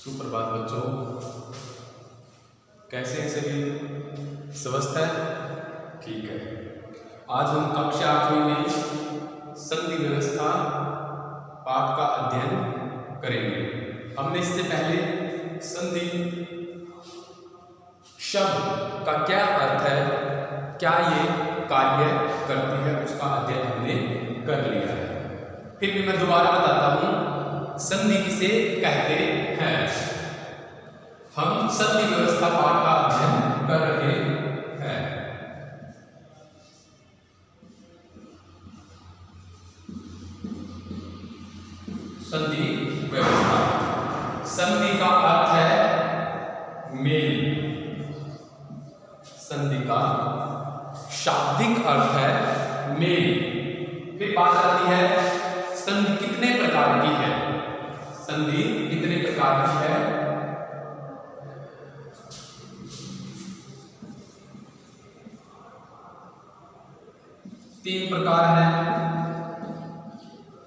सुप्रभात बच्चों, कैसे हैं सभी? स्वस्थ है? ठीक है। आज हम कक्षा 8वीं में संधि व्यवस्था पाठ का अध्ययन करेंगे। हमने इससे पहले संधि शब्द का क्या अर्थ है, क्या ये कार्य करती है, उसका अध्ययन हमने कर लिया है। फिर भी मैं दोबारा बताता हूँ, संधि किसे कहते हैं। हम संधि व्यवस्था पाठ का अध्ययन कर रहे हैं। संधि व्यवस्था, संधि का अर्थ है मेल। संधि का शाब्दिक अर्थ है मेल। फिर बात आती है संधि कितने प्रकार की है। संधि कितने प्रकार की है? तीन प्रकार हैं।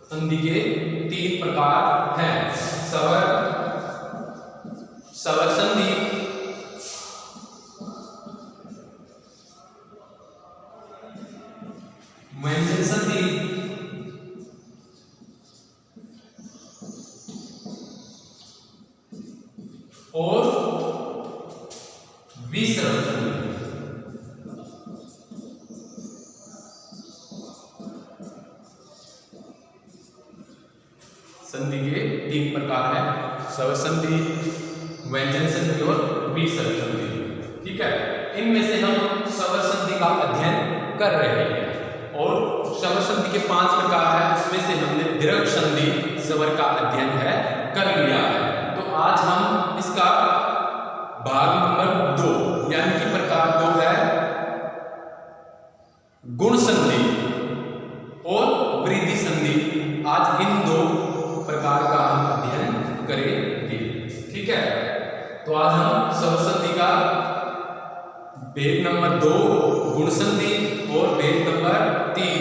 संधि के तीन प्रकार हैं। स्वर संधि, व्यंजन संधि और विसर्ग संधि। संधि के तीन प्रकार हैं, स्वर संधि, व्यंजन संधि और विसर्ग संधि। ठीक है, इनमें से हम स्वर संधि का अध्ययन कर रहे हैं और स्वर संधि के 5 प्रकार है, उसमें से हमने दीर्घ संधि स्वर का अध्ययन है कर लिया है। तो आज हम इसका भाग नंबर 2 यानी कि प्रकार 2 है गुण संधि और वृद्धि संधि। आज इन 2 प्रकार का हम अध्ययन करेंगे। ठीक है, तो आज हम स्वर संधि का भेद नंबर 2 गुण संधि और भेद नंबर 3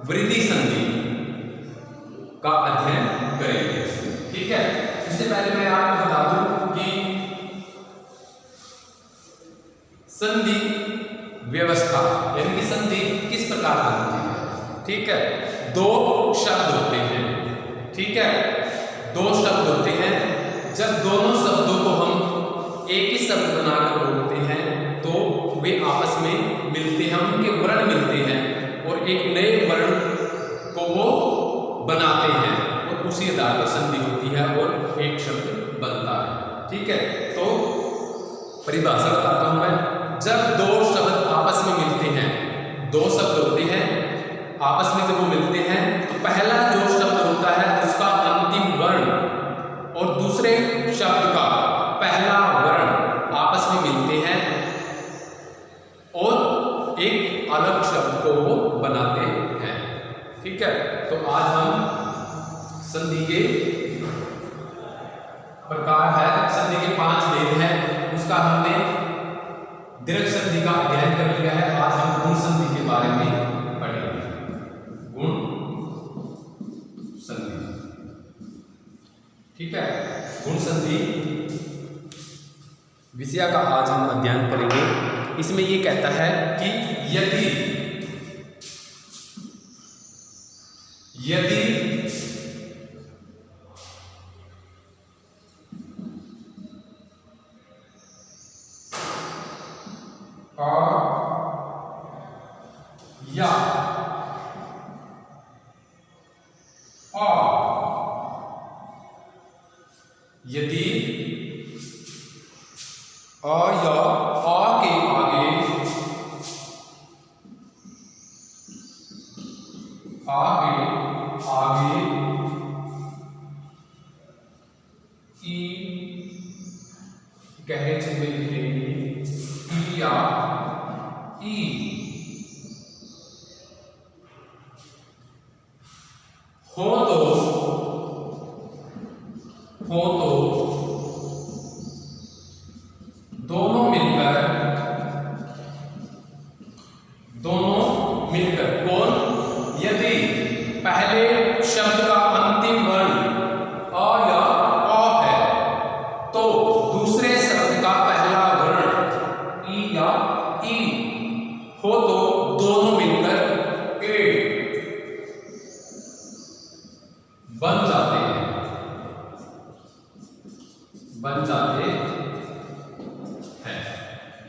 वृद्धि संधि का अध्ययन करेंगे। ठीक है, इससे पहले मैं आपको बता दूं कि संधि व्यवस्था यानी कि संधि किस प्रकार बनती है। ठीक है, 2 शब्द होते हैं। ठीक है, 2 शब्द होते हैं। जब दोनों शब्दों को हम एक ही शब्द बनाकर बोलते हैं तो वे आपस में मिलते हैं, उनके वर्ण मिलते हैं और एक नए वर्ण को वो बनाते हैं और उसी आधार पर संधि होती है और एक शब्द बनता है। ठीक है, तो परिभाषा बताता हूं मैं। जब 2 शब्द आपस में मिलते हैं, 2 शब्द होते हैं आपस में, जब वो मिलते हैं तो पहला जो शब्द होता है उसका अंतिम वर्ण और दूसरे शब्द का पहला वर्ण आपस में मिलते हैं और एक अलग शब्द को वो बनाते हैं। ठीक है, तो आज हम संधि के प्रकार है, संधि के 5 भेद हैं, उसका हमने दीर्घ संधि का अध्ययन कर लिया है। आज हम गुण संधि के बारे में पढ़ेंगे। गुण संधि, ठीक है, गुण संधि विषय का आज हम अध्ययन करेंगे। इसमें ये कहता है कि यदि या यदि अ या अ के आगे ई गहरे चिन्ह में लिखेंगे, ई या ई हो तो दोनों मिलकर कौन? यदि पहले शब्द का अंतिम वर्ण अ या बन जाते हैं, बन जाते हैं।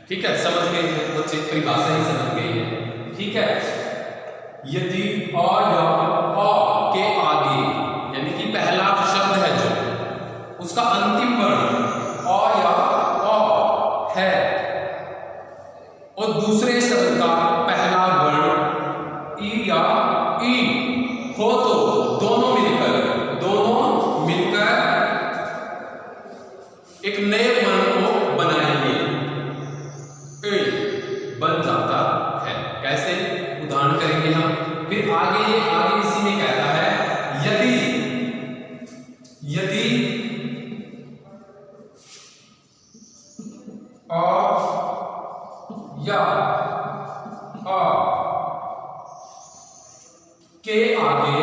ठीक है, समझ गए हैं बच्चे, परिभाषा ही समझ गए हैं। ठीक है, यदि अ या अ के आगे यानी कि पहला शब्द है जो उसका अंतिम वर्ण अ या अ है और दूसरे शब्द का पहला वर्ण ई या ई हो तो दोनों मिलकर एक नए वर्ण को बनाएंगे, ए बन जाता है। कैसे, उदाहरण करेंगे हम। फिर आगे इसी में कहता है यदि अ या अ के आगे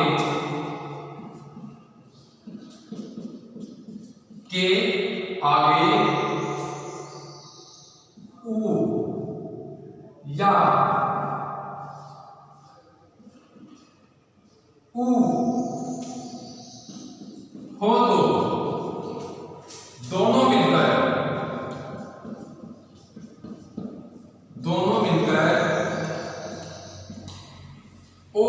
उ या उ हो तो दोनों मिलकर ओ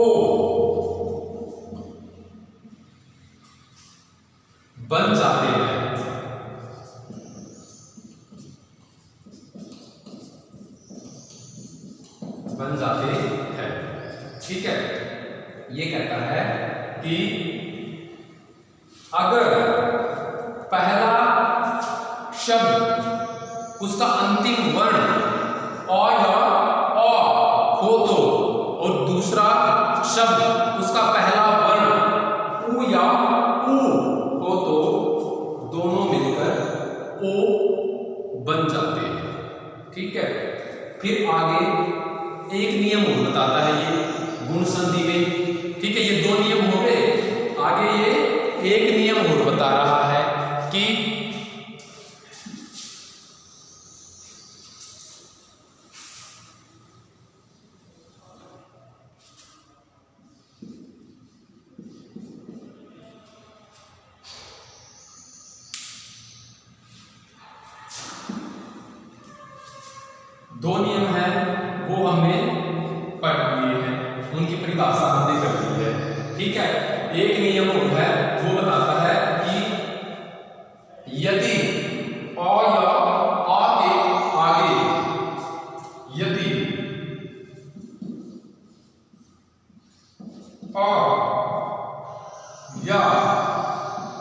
बन जाते हैं। बन जाते हैं। ठीक है, ये कहता है कि अगर पहला शब्द उसका अंतिम वर्ण अ या अ हो तो और दूसरा शब्द उसका पहला वर्ण उ या उ हो तो दोनों मिलकर ओ बन जाते हैं। ठीक है, फिर आगे एक नियम और बताता है ये गुण संधि में। ठीक है, ये दो नियम हो गए, आगे ये एक नियम और बता रहा है कि दो नियम है वो हमने पढ़ लिए हैं, उनकी परिभाषा हमने कर ली है। ठीक है, एक नियम है वो बताता है कि यदि अ या आ के आगे यदि अ या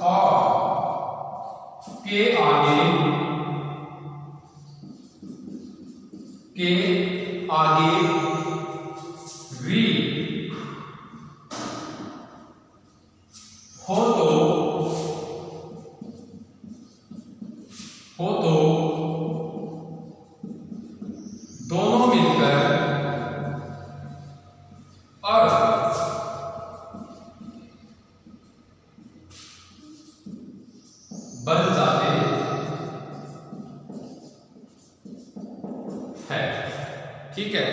आ के आगे री हो तो दोनों मिलकर और बन जाते हैं। ठीक है,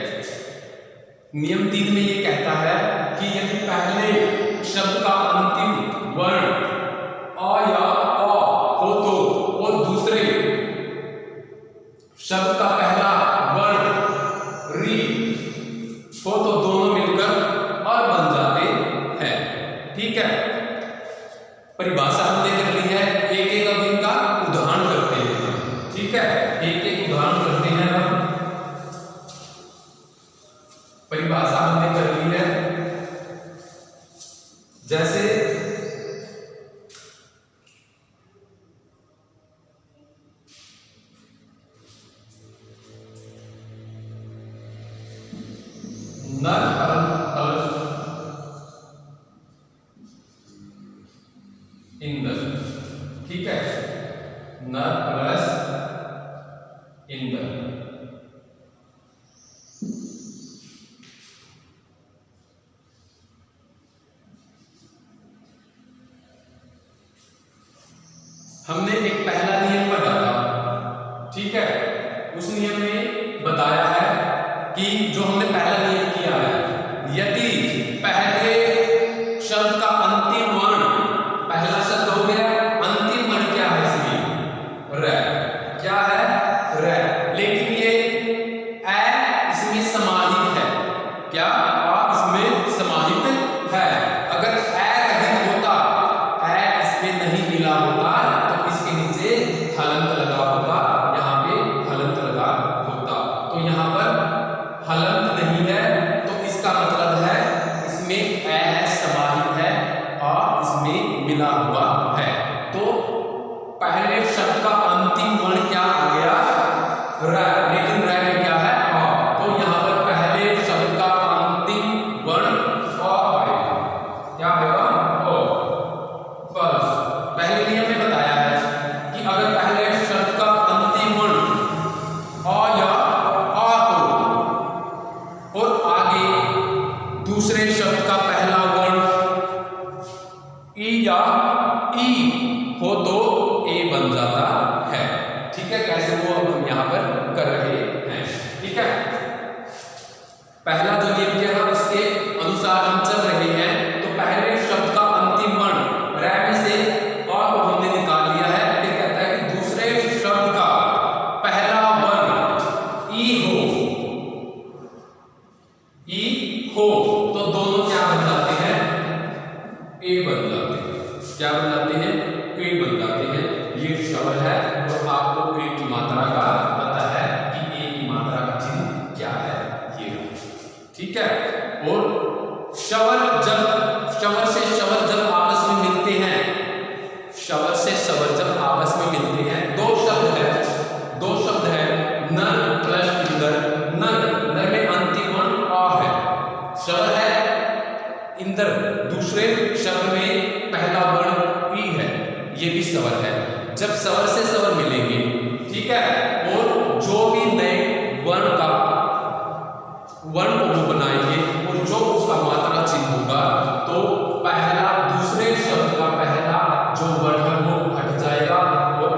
नियम 3 में ये कहता है कि यदि पहले शब्द का अंतिम वर्ण अ या अ हो तो और दूसरे शब्द का पहला वर्ण री हो तो दोनों मिलकर और बन जाते हैं। ठीक है, परिभाषा हमने कर ली है, एक एक अब इनका उदाहरण करते हैं। ठीक है, एक एक उदाहरण करते हैं हम। परिभाषा हमने कर ली है, जैसे नर प्लस इंद्र। ठीक है, नर प्लस इंद्र। हमने एक पहला नियम पढ़ा था। ठीक है, उस नियम में बताया है कि जो हमने पहला नियम किया है, यदि पहले शब्द का अंतिम वर्ण मिला हुआ है। तो पहले शब्द का अंतिम वर्ण क्या आ गया? र, लेकिन र में क्या है? अ। तो यहाँ पर पहले शब्द का अंतिम वर्ण अ आएगा। क्या आएगा? अ। बस पहले नियम में बताया है कि अगर पहले शब्द का अंतिम वर्ण अ या आ हो और आगे दूसरे शब्द का पहला वर्ण ई या ई हो तो ए बन जाता है। ठीक है, कैसे वो अब हम यहां पर कर रहे हैं। ठीक है, पहला जो नियम किया है उसके अनुसार हम चल रहे हैं। तो पहले शब्द का अंतिम वर्ण रै में से अ को हमने निकाल लिया है। फिर कहता है कि दूसरे शब्द का पहला वर्ण ई हो तो दोनों क्या बन जाते हैं? ए बन जाते हैं। क्या बन जाते हैं? ए बन जाते हैं। ये शब्द है और आपको ए की मात्रा का पता है कि ए की मात्रा का चिन्ह क्या है, ये। ठीक है, और शवर से शवर जब आपस में मिलते हैं, शवर से शवर जब आपस में मिलते हैं, दो शब्द है नर प्लस इंदर। नर में अंतिम वर्ण आ है, शवर है इंदर, दूसरे शब्द में पहला वर्ण ई है, ये भी स्वर है। जब स्वर से स्वर मिलेंगे, ठीक है, और जो भी नए वर्ण को वो बनाएंगे और जो उसका मात्रा चिन्ह होगा, तो पहला दूसरे शब्द का पहला जो वर्ण है वो हट जाएगा और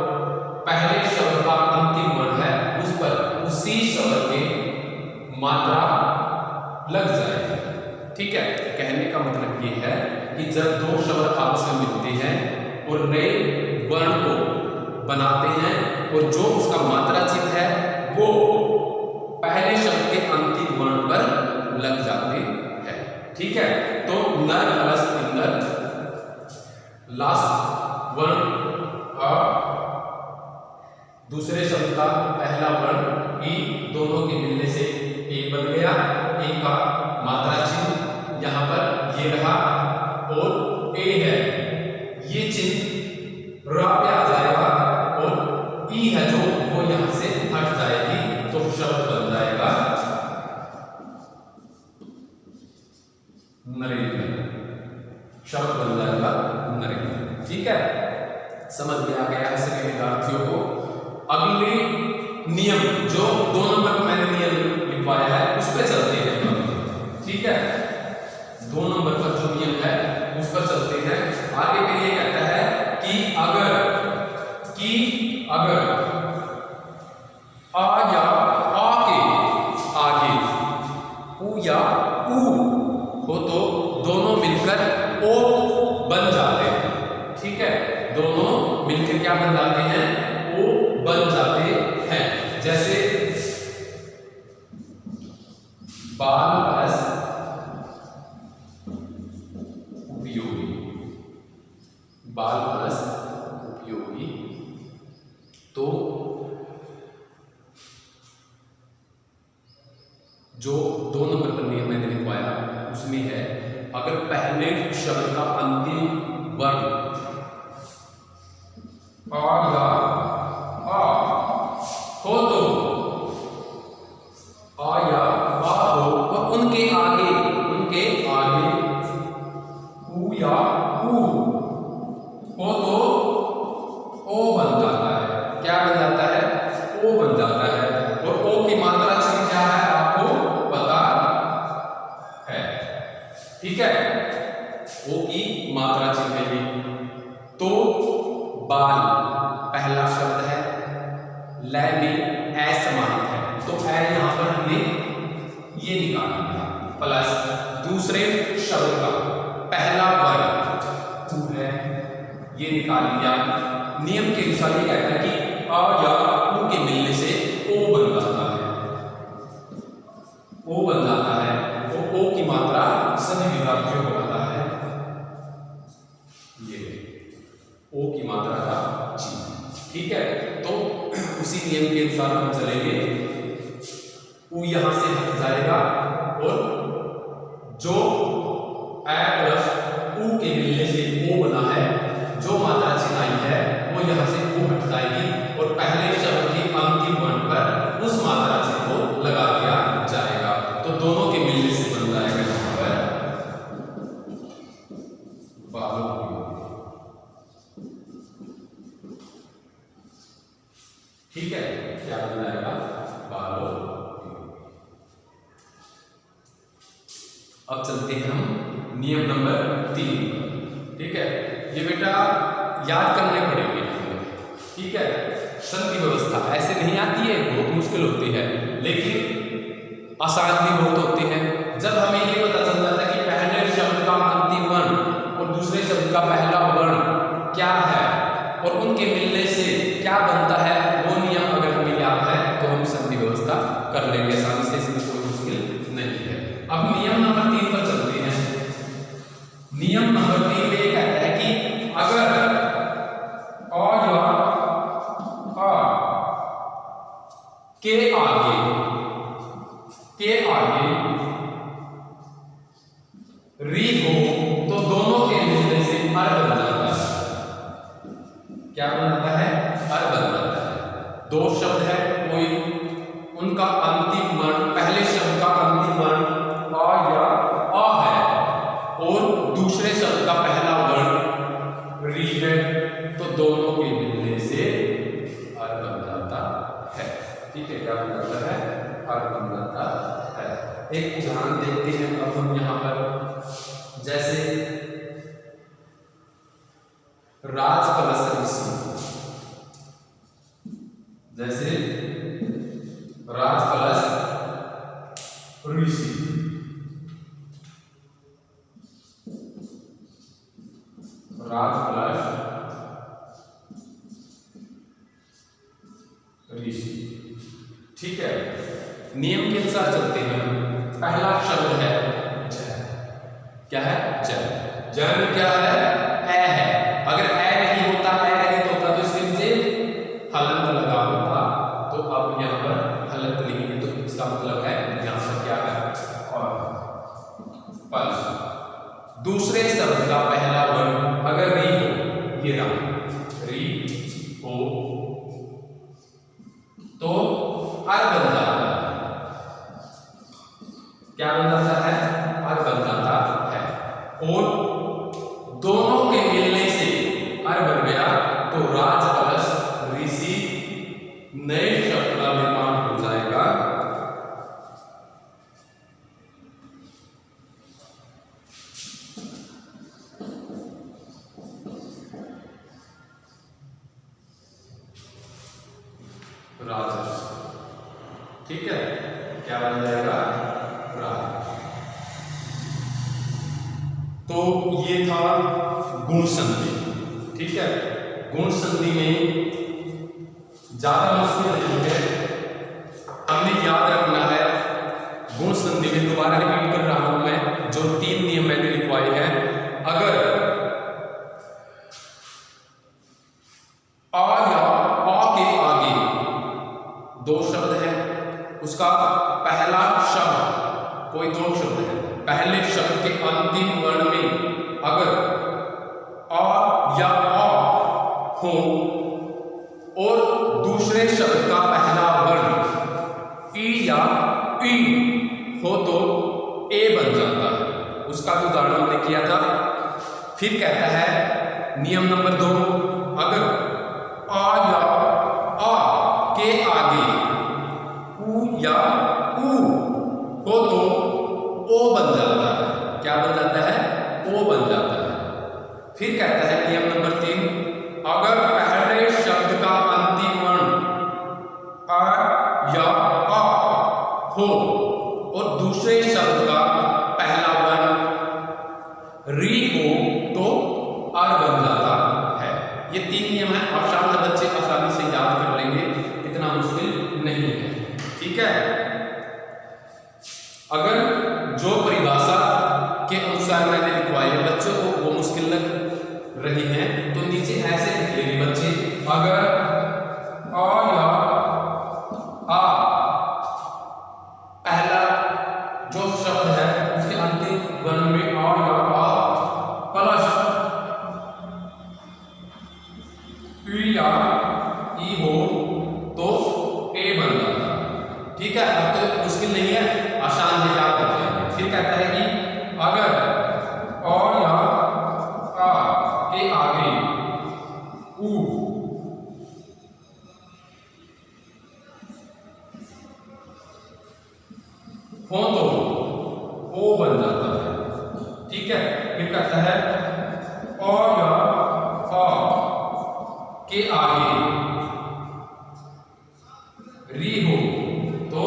पहले शब्द का अंतिम वर्ण है उस पर उसी शब्द के मात्रा लग जाएगी। ठीक है, कहने का मतलब ये है कि जब दो शब्द आपस में मिलते हैं और नए वर्ण को बनाते हैं और जो उसका मात्रा चिन्ह है वो पहले शब्द के अंतिम वर्ण पर लग जाते हैं। ठीक है, तो नर प्लस इंदर, लास्ट वर्ण अ, दूसरे शब्द का पहला वर्ण ई, दोनों के मिलने से ए बन गया। ए का मात्रा चिन्ह यहां पर ये रहा और ए है, ये चिन्ह र पे आ जाएगा और ई है जो वो यहां से हट जाएगी, तो शब्द बन जाएगा नरेंद्र। शब्द बन जाएगा नरेंद्र। ठीक है, समझ में आ गया है सभी विद्यार्थियों को। अगले नियम जो 2 नंबर पर मैंने नियम लिखवाया है उस पर चलते हैं। ठीक है, 2 नंबर पर जो नियम है उस पर चलते हैं। आगे फिर ये कहता है कि अगर आ या आ के आगे उ या उ हो तो दोनों मिलकर ओ बन जाते हैं। ठीक है, दोनों मिलकर क्या बन जाते हैं? ओ बन जाते हैं। जैसे बाल प्लस उपयोगी, बाल प्लस उपयोगी, तो जो 2 नंबर पर नियम मैंने लिखवाया उसमें है अगर पहले शब्द का अंतिम वर्ण आ या आ हो तो आ या आ हो और उनके आगे उ या उ हो तो ओ बन जाता है। क्या बन जाता है? ओ बन जाता है। और ओ की मात्रा चिन्ह क्या है आपको पता है। ठीक है, ओ की मात्रा चिन्ह है ये। तो बाल पहला शब्द है, लय में ए समाहित है, तो ए यहां पर हमने ये निकाल लिया, प्लस दूसरे शब्द का पहला वर्ण उ है, ये निकाल लिया। नियम के अनुसार ये कहता है कि आ या उ के मिलने से ओ बन जाता है, ओ बन जाता है। तो ओ की मात्रा सभी विद्यार्थियों को पता है, ये ओ की मात्रा का चिन्ह। ठीक है, तो उसी नियम के अनुसार हम चलेंगे। उ यहां से हट जाएगा और जो ए प्लस उ के मिलने से ओ बना है ठीक है, क्या बन जाएगा? बालो। अब चलते हैं हम नियम नंबर 3। ठीक है, ये बेटा याद करने पड़ेंगे, ठीक है। संधि व्यवस्था ऐसे नहीं आती है, बहुत मुश्किल होती है, लेकिन आसान भी बहुत होती है। जब हमें ये पता चल जाता है कि पहले शब्द का अंतिम वर्ण और दूसरे शब्द का पहला वर्ण क्या है और उनके मिलने से क्या बनता है, वो नियम अगर हमें याद है तो हम संधि व्यवस्था कर लेंगे आसानी से, इसमें कोई मुश्किल नहीं है। अब नियम नंबर 3 पर चलते हैं। नियम नंबर 3 में कहता है कि अगर अ या आ के आगे री हो तो दोनों के मिलने से अर बन जाता है। क्या बन जाता है? अर बन जाता है। दो शब्द है, कोई उनका अंतिम वर्ण, पहले शब्द का अंतिम वर्ण अ या आ है और दूसरे शब्द का पहला वर्ण री है, तो दोनों के मिलने से अर बन जाता है। ठीक है, क्या बन जाता है? अर बन जाता है। एक उदाहरण देखते हैं अब हम यहाँ पर, जैसे राज कलश ऋषि, जैसे राज कलश ऋषि, राज कलश ऋषि। ठीक है, नियम के अनुसार चलते हैं। पहला शब्द है जय। क्या है? जय। जय में क्या है? ए है। अगर ए नहीं होता, ए नहीं होता तो इसके नीचे हलंत लगा होता, तो अब यहाँ पर हलंत नहीं है, तो इसका मतलब है यहाँ पर क्या है? और पर दूसरे शब्द का पहला वर्ण अगर री हो, ये रहा री हो, तो अर बन जाता है। क्या बन जाता है? अर बन जाता है। और दोनों के मिलने से अर बन गया, तो राज कलश ऋषि नए शब्द का निर्माण हो जाएगा। राजस। ठीक है, क्या बन जाएगा? राज। तो ये था गुण संधि। ठीक है, गुण संधि में ज्यादा मुश्किल नहीं है, हमने याद रखना है। गुण संधि में दोबारा रिपीट कर रहा हूं मैं, जो 3 नियम मैंने लिखवाए हैं। अगर आ या आ के आगे दो शब्द है, उसका पहला शब्द, कोई दो शब्द है, पहले शब्द के अंतिम वर्ण में अगर आ या आ हो और दूसरे शब्द का पहला वर्ण ई या ई हो तो ए बन जाता है। उसका भी उदाहरण हमने किया था। फिर कहता है नियम नंबर 2, अगर आ या आ के आगे ऊ या ऊ हो तो ओ बन जाता है। क्या बन जाता है? ओ बन जाता है। फिर कहता है नियम नंबर 3, अगर पहले शब्द का अंतिम वर्ण आ या आ हो और दूसरे शब्द का पहला वर्ण री हो तो अर बन जाता है। ये 3 नियम है, आसान है, बच्चे आसानी से याद कर लेंगे, इतना मुश्किल नहीं है। ठीक है, अगर जो परिभाषा के अनुसार मैंने लिखवाई है बच्चों को वो मुश्किल लग रही है तो नीचे ऐसे लिख लेंगे बच्चे, अगर आ या आ पहला जो शब्द है उसके अंतिम वर्ण में आ या आ प्लस ई या ई हो तो ए बन जाता है। ठीक है, अब तो मुश्किल नहीं है, आसान है, याद रख लेंगे। फिर कहता है कि अगर आ या आ के आगे ऊ ठीक है। फिर कहता है अ या अ के आगे री हो तो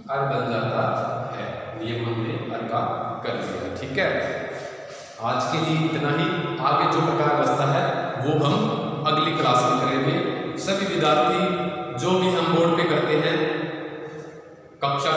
अर बन जाता है। नियम हमने अर का कर लिया, ठीक है। आज के लिए इतना ही। आगे जो प्रकार बचता है वो हम अगली क्लास में करेंगे। सभी विद्यार्थी जो भी हम बोर्ड पे करते हैं कक्षा